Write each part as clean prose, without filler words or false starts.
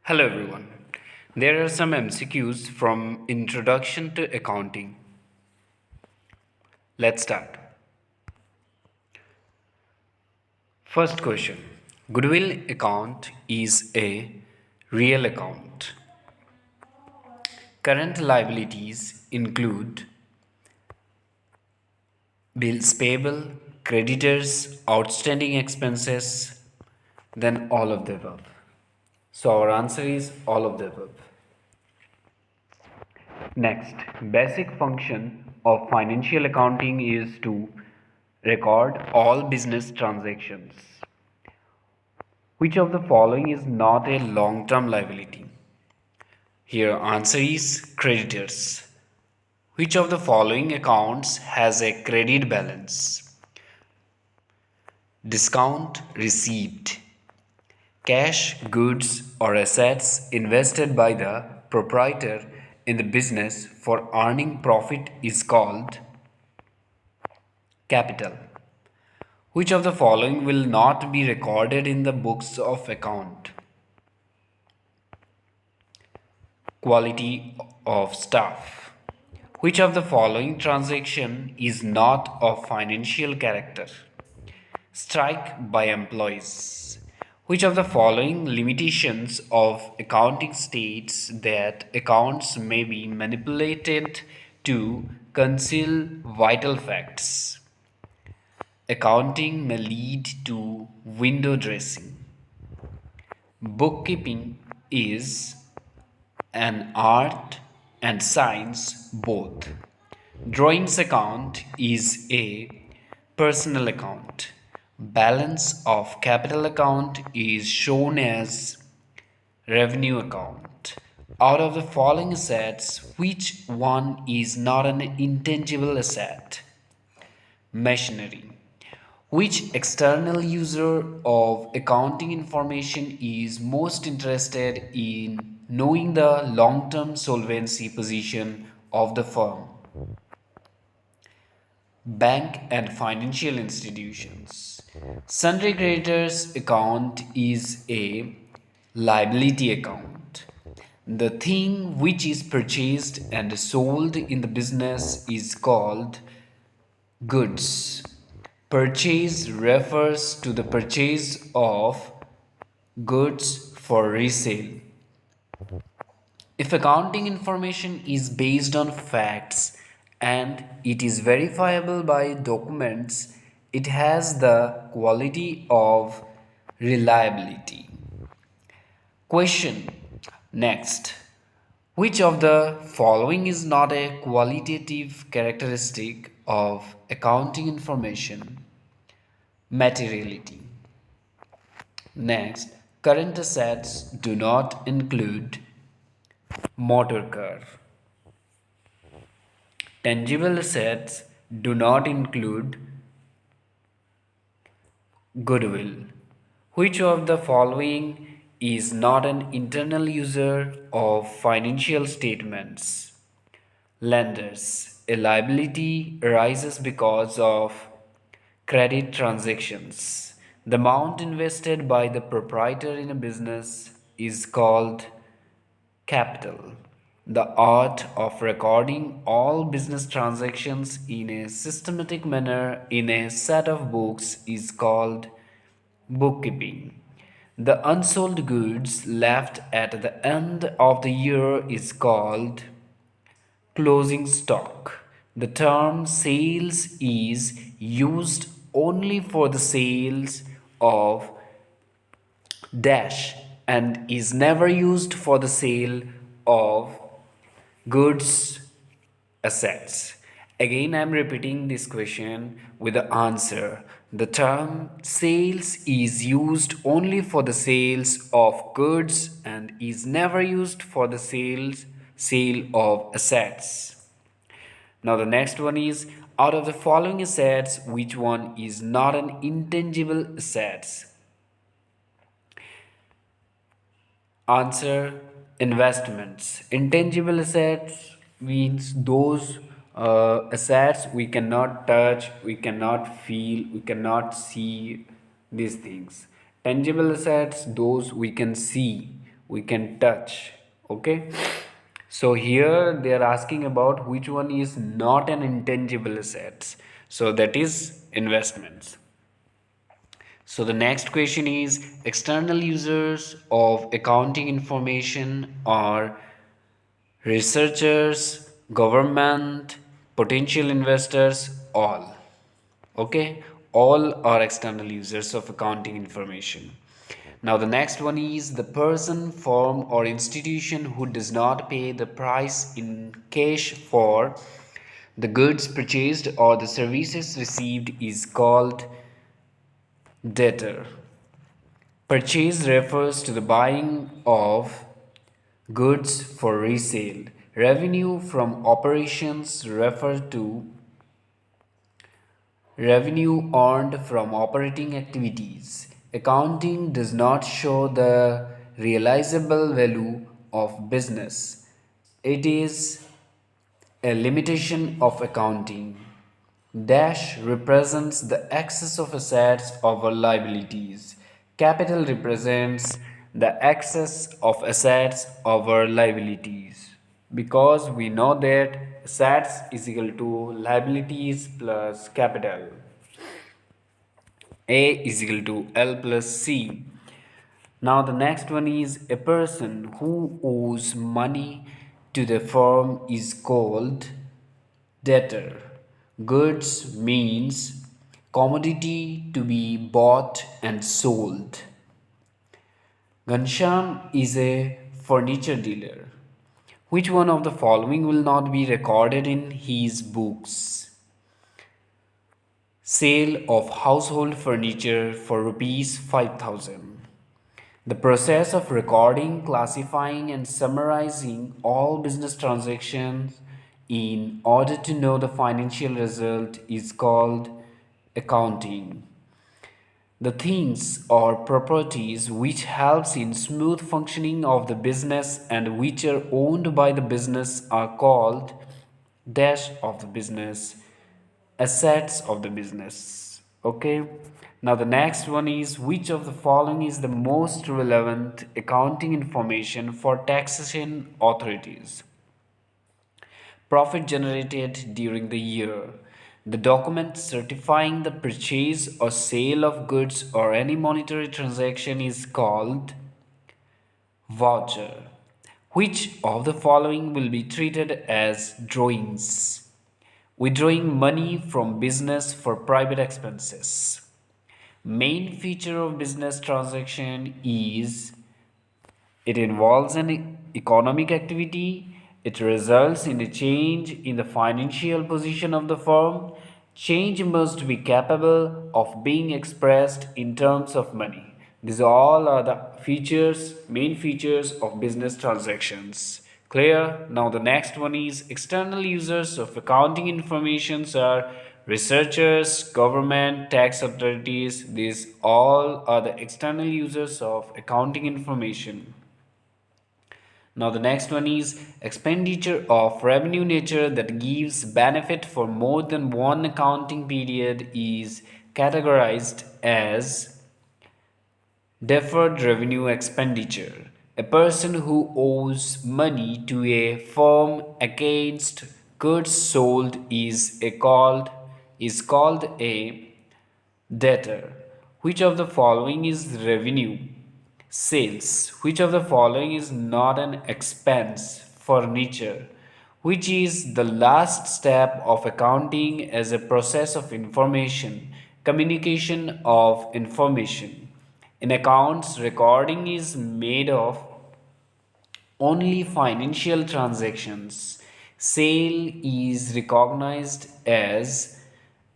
Hello everyone. There are some MCQs from Introduction to Accounting. Let's start. First question. Goodwill account is a real account. Current liabilities include bills payable, creditors, outstanding expenses, then all of the above. So our answer is all of the above. Next, basic function of financial accounting is to record all business transactions. Which of the following is not a long-term liability? Here answer is creditors. Which of the following accounts has a credit balance? Discount received. Cash, goods or assets invested by the proprietor in the business for earning profit is called capital. Which of the following will not be recorded in the books of account? Quality of staff. Which of the following transaction is not of financial character? Strike by employees. Which of the following limitations of accounting states that accounts may be manipulated to conceal vital facts? Accounting may lead to window dressing. Bookkeeping is an art and science both. Drawings account is a personal account. Balance of capital account is shown as revenue account. Out of the following assets, which one is not an intangible asset? Machinery. Which external user of accounting information is most interested in knowing the long-term solvency position of the firm? Bank and financial institutions. Sundry creditors account is a liability account. The thing which is purchased and sold in the business is called goods. Purchase refers to the purchase of goods for resale. If accounting information is based on facts and it is verifiable by documents, it has the quality of reliability. Question. Next. Which of the following is not a qualitative characteristic of accounting information? Materiality. Next, current assets do not include motor car. Tangible assets do not include goodwill. Which of the following is not an internal user of financial statements? Lenders. A liability arises because of credit transactions. The amount invested by the proprietor in a business is called capital. The art of recording all business transactions in a systematic manner in a set of books is called bookkeeping. The unsold goods left at the end of the year is called closing stock. The term sales is used only for the sales of dash and is never used for the sale of goods assets. Again, I am repeating this question with the answer. The term sales is used only for the sales of goods and is never used for the sale of assets. Now the next one is, out of the following assets, which one is not an intangible assets? Answer: investments. Intangible assets means those assets we cannot touch, we cannot feel, we cannot see these things. Tangible assets, those we can see, we can touch. Okay, so here they are asking about which one is not an intangible assets. So that is investments. So the next question is external users of accounting information are researchers, government, potential investors, all. Okay, all are external users of accounting information. Now the next one is the person, firm or institution who does not pay the price in cash for the goods purchased or the services received is called debtor. Purchase refers to the buying of goods for resale. Revenue from operations refer to revenue earned from operating activities. Accounting does not show the realizable value of business. It is a limitation of accounting. Dash represents the excess of assets over liabilities. Capital represents the excess of assets over liabilities. Because we know that assets is equal to liabilities plus capital. A is equal to L plus C. Now the next one is a person who owes money to the firm is called debtor. Goods means commodity to be bought and sold. Ghanshyam is a furniture dealer. Which one of the following will not be recorded in his books? Sale of household furniture for rupees 5,000. The process of recording, classifying, and summarizing all business transactions in order to know the financial result is called accounting. The things or properties which helps in smooth functioning of the business and which are owned by the business are called dash of the business, assets of the business. Okay, now the next one is which of the following is the most relevant accounting information for taxation authorities? Profit generated during the year, the document certifying the purchase or sale of goods or any monetary transaction is called voucher. Which of the following will be treated as drawings? Withdrawing money from business for private expenses. Main feature of business transaction is it involves an economic activity. It results in a change in the financial position of the firm. Change must be capable of being expressed in terms of money. These all are the features, main features of business transactions. Clear? Now the next one is external users of accounting informations are researchers, government, tax authorities. These all are the external users of accounting information. Now the next one is expenditure of revenue nature that gives benefit for more than one accounting period is categorized as deferred revenue expenditure. A person who owes money to a firm against goods sold is called a debtor. Which of the following is revenue? Sales. Which of the following is not an expense? Furniture. Which is the last step of accounting as a process of information, communication of information. In accounts, recording is made of only financial transactions. Sale is recognized as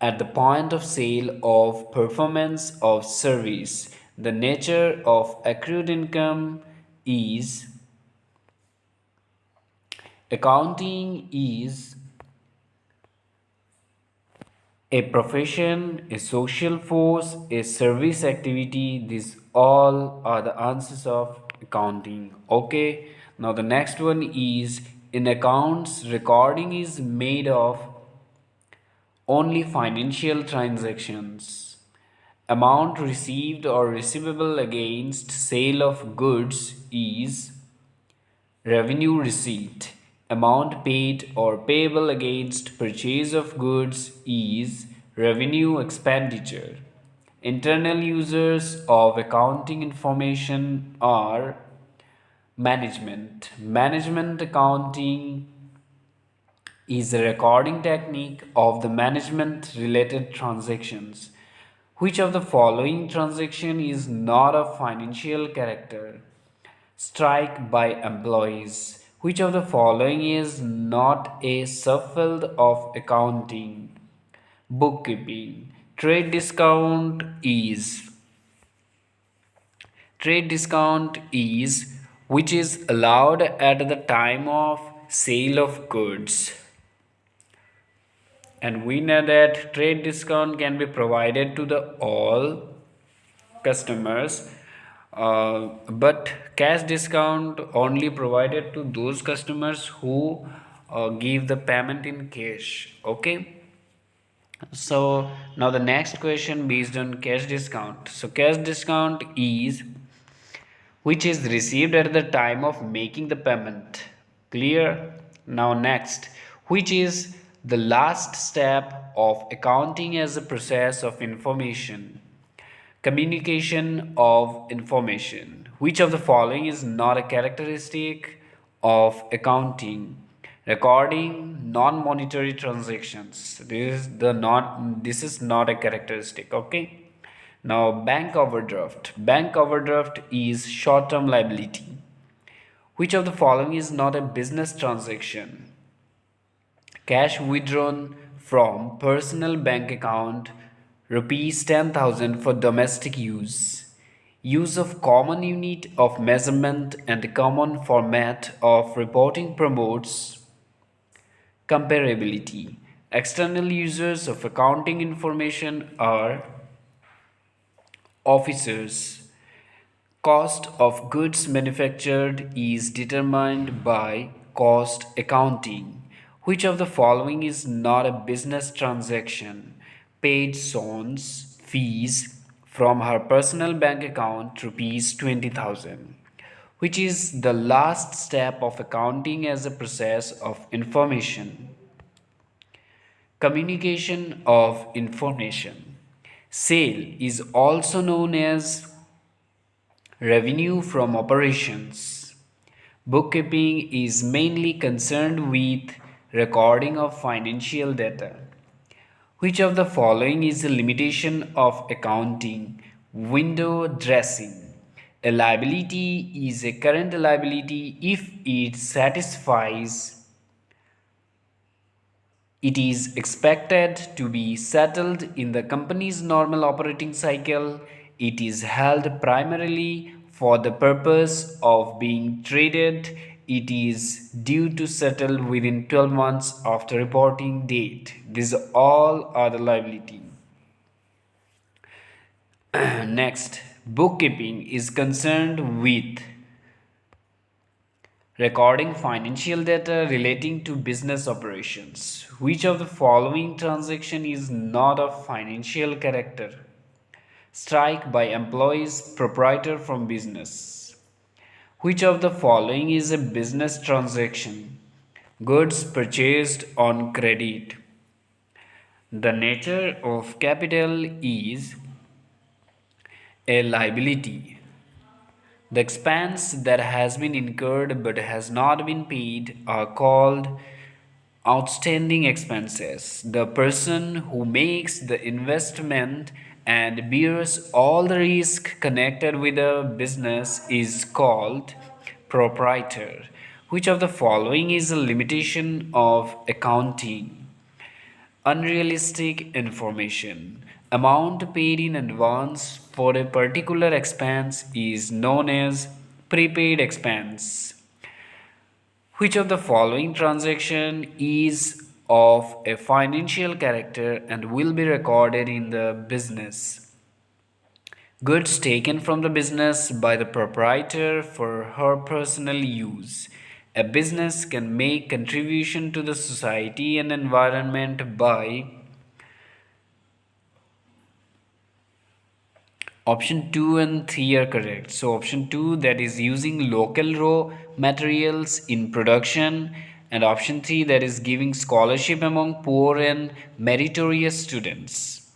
at the point of sale of performance of service. The nature of accrued income is accounting is a profession, a social force, a service activity. These all are the answers of accounting. Okay. Now the next one is in accounts, recording is made of only financial transactions. Amount received or receivable against sale of goods is revenue receipt. Amount paid or payable against purchase of goods is revenue expenditure. Internal users of accounting information are management. Management accounting is a recording technique of the management related transactions. Which of the following transaction is not of financial character? Strike by employees. Which of the following is not a subfield of accounting? Bookkeeping. Trade discount is which is allowed at the time of sale of goods. And we know that trade discount can be provided to the all customers, but cash discount only provided to those customers who give the payment in cash. Okay, so now the next question based on cash discount. So cash discount is which is received at the time of making the payment. Clear? Now next, which is the last step of accounting as a process of information? Communication of information. Which of the following is not a characteristic of accounting? Recording non-monetary transactions. This is not a characteristic. Okay. Now bank overdraft. Bank overdraft is short-term liability. Which of the following is not a business transaction? Cash withdrawn from personal bank account rupees 10,000 for domestic use. Use of common unit of measurement and common format of reporting promotes comparability. External users of accounting information are officers. Cost of goods manufactured is determined by cost accounting. Which of the following is not a business transaction? Paid Son's fees from her personal bank account rupees 20,000. Which is the last step of accounting as a process of information? Communication of information. Sale is also known as revenue from operations. Bookkeeping is mainly concerned with recording of financial data. Which of the following is a limitation of accounting? Window dressing. A liability is a current liability if it satisfies it is expected to be settled in the company's normal operating cycle. It is held primarily for the purpose of being traded. It is due to settle within 12 months after reporting date. These all are the liability. Next, bookkeeping is concerned with recording financial data relating to business operations. Which of the following transaction is not of financial character? Strike by employees proprietor from business. Which of the following is a business transaction? Goods purchased on credit. The nature of capital is a liability. The expense that has been incurred but has not been paid are called outstanding expenses. The person who makes the investment and bears all the risk connected with a business is called proprietor. Which of the following is a limitation of accounting? Unrealistic information. Amount paid in advance for a particular expense is known as prepaid expense. Which of the following transaction is of a financial character and will be recorded in the business? Goods taken from the business by the proprietor for her personal use. A business can make contribution to the society and environment by Option 2 and 3 are correct. So option 2, that is using local raw materials in production, and option 3, that is giving scholarship among poor and meritorious students.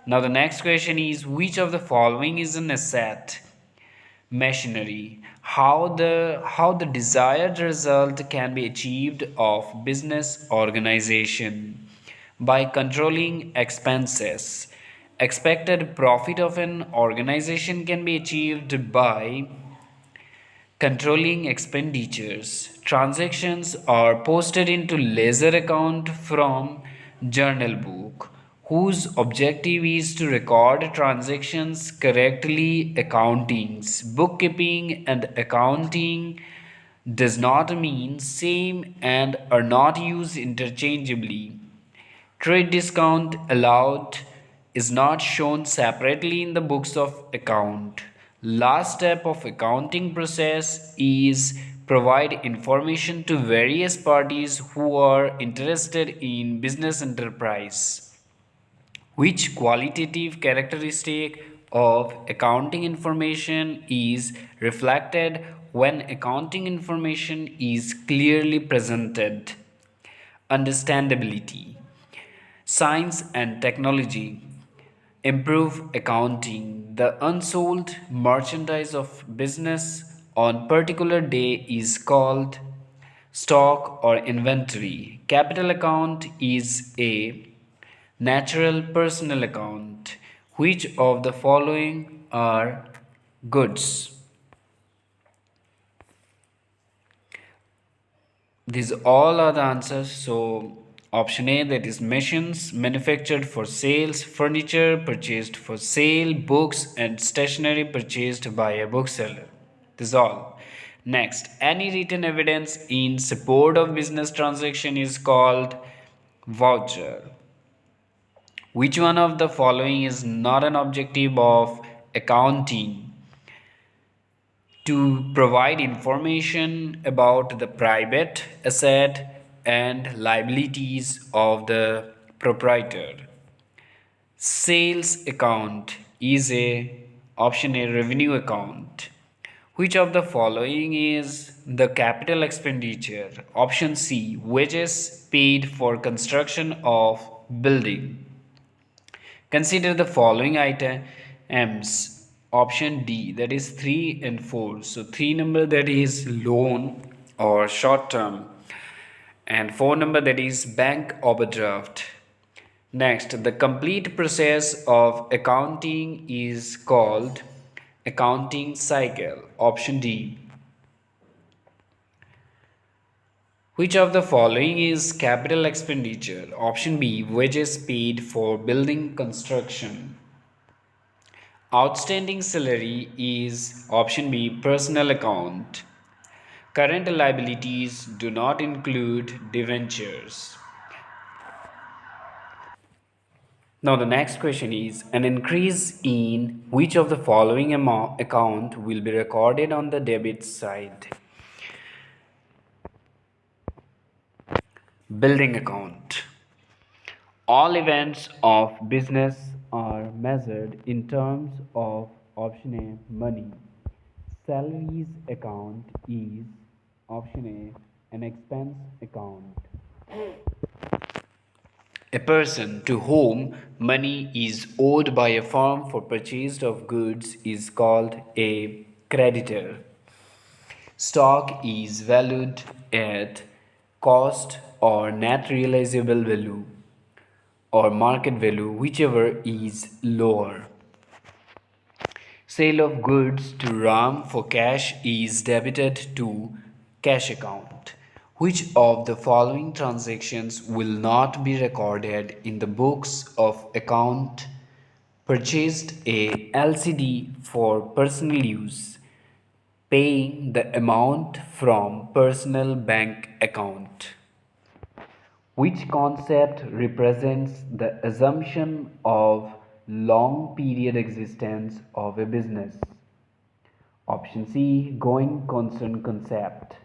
Now the next question is, which of the following is an asset? Machinery. How the desired result can be achieved of business organization by controlling expenses. Expected profit of an organization can be achieved by controlling expenditures. Transactions are posted into ledger account from journal book whose objective is to record transactions correctly. Accountings, bookkeeping and accounting does not mean same and are not used interchangeably. Trade discount allowed is not shown separately in the books of account. Last step of accounting process is provide information to various parties who are interested in business enterprise. Which qualitative characteristic of accounting information is reflected when accounting information is clearly presented? Understandability. Science and technology improve accounting. The unsold merchandise of business on particular day is called stock or inventory. Capital account is a natural personal account. Which of the following are goods? These all are the answers. So option A, that is machines manufactured for sales, furniture purchased for sale, books and stationery purchased by a bookseller. This is all. Next, any written evidence in support of business transaction is called voucher. Which one of the following is not an objective of accounting? To provide information about the private asset and liabilities of the proprietor. Sales account is a option A, revenue account. Which of the following is the capital expenditure? Option C, wages paid for construction of building. Consider the following items. Option D, that is 3 and 4. So 3 number, that is loan or short term, and 4 number, that is bank overdraft. Next, the complete process of accounting is called accounting cycle. Option D. Which of the following is capital expenditure? Option B, wages paid for building construction. Outstanding salary is option B, personal account. Current liabilities do not include debentures. Now the next question is, an increase in which of the following account will be recorded on the debit side? Building account. All events of business are measured in terms of option A, money. Salaries account is option A, an expense account. A person to whom money is owed by a firm for purchase of goods is called a creditor. Stock is valued at cost or net realizable value or market value, whichever is lower. Sale of goods to Ram for cash is debited to cash account. Which of the following transactions will not be recorded in the books of account? Purchased a LCD for personal use, paying the amount from personal bank account. Which concept represents the assumption of long period existence of a business? Option C, going concern concept.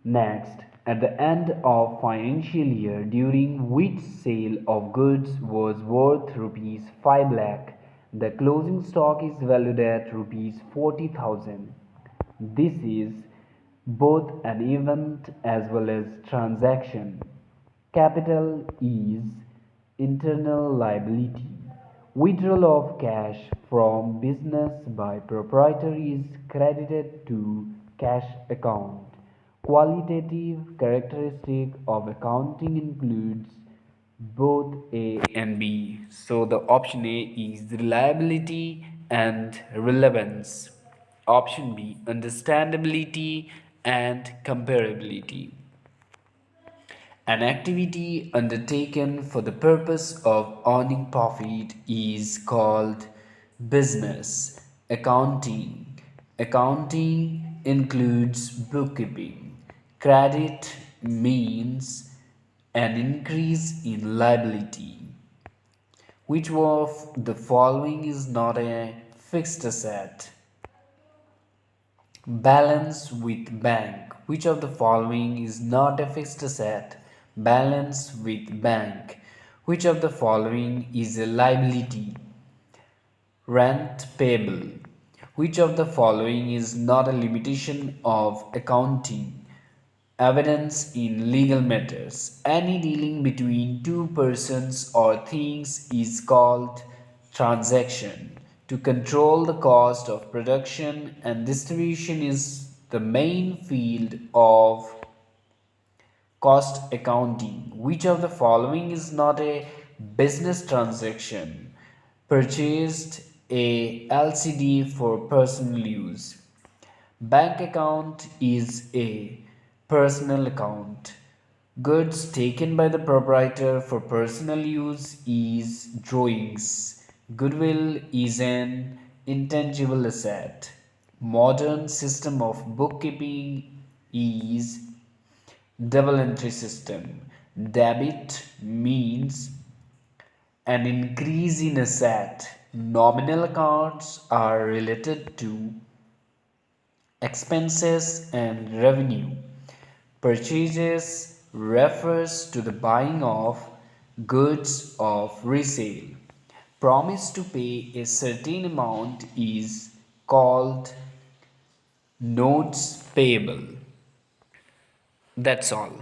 Next, at the end of financial year during which sale of goods was worth rupees 5 lakh, The closing stock is valued at rupees 40,000. This is both an event as well as transaction. Capital is internal liability. Withdrawal of cash from business by proprietor is credited to cash account. Qualitative characteristic of accounting includes both A and B. So the option A is reliability and relevance. Option B, understandability and comparability. An activity undertaken for the purpose of earning profit is called business. Accounting. Accounting includes bookkeeping. Credit means an increase in liability. Which of the following is not a fixed asset? Balance with bank. Which of the following is not a fixed asset? Balance with bank. Which of the following is a liability? Rent payable. Which of the following is not a limitation of accounting? Evidence in legal matters. Any dealing between two persons or things is called transaction. To control the cost of production and distribution is the main field of cost accounting. Which of the following is not a business transaction? Purchased a LCD for personal use. Bank account is a personal account. Goods taken by the proprietor for personal use is drawings. Goodwill is an intangible asset. Modern system of bookkeeping is double entry system. Debit means an increase in asset. Nominal accounts are related to expenses and revenue. Purchases refers to the buying of goods of resale. Promise to pay a certain amount is called notes payable. That's all.